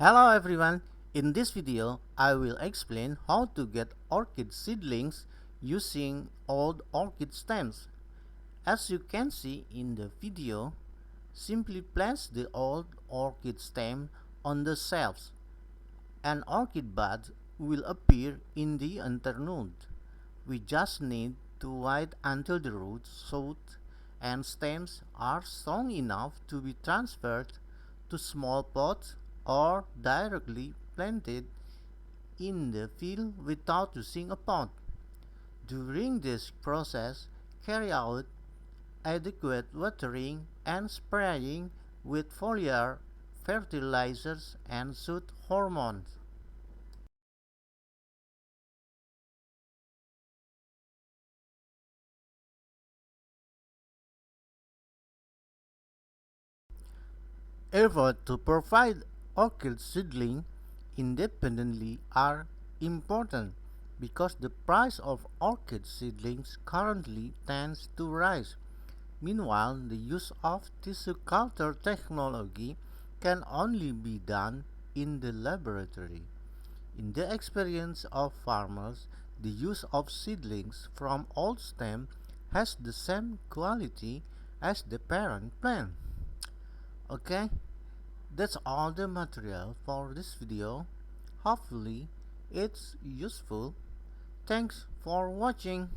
Hello everyone, in this video I will explain how to get orchid seedlings using old orchid stems. As you can see in the video, simply place the old orchid stem on the shelves. An orchid bud will appear in the internode. We just need to wait until the roots, shoot, and stems are strong enough to be transferred to small pots or directly planted in the field without using a pot. During this process, carry out adequate watering and spraying with foliar fertilizers and shoot hormones. Effort to provide orchid seedling independently are important because the price of orchid seedlings currently tends to rise. Meanwhile, the use of tissue culture technology can only be done in the laboratory. In the experience of farmers, the use of seedlings from old stem has the same quality as the parent plant. Okay, that's all the material for this video. Hopefully, it's useful. Thanks for watching.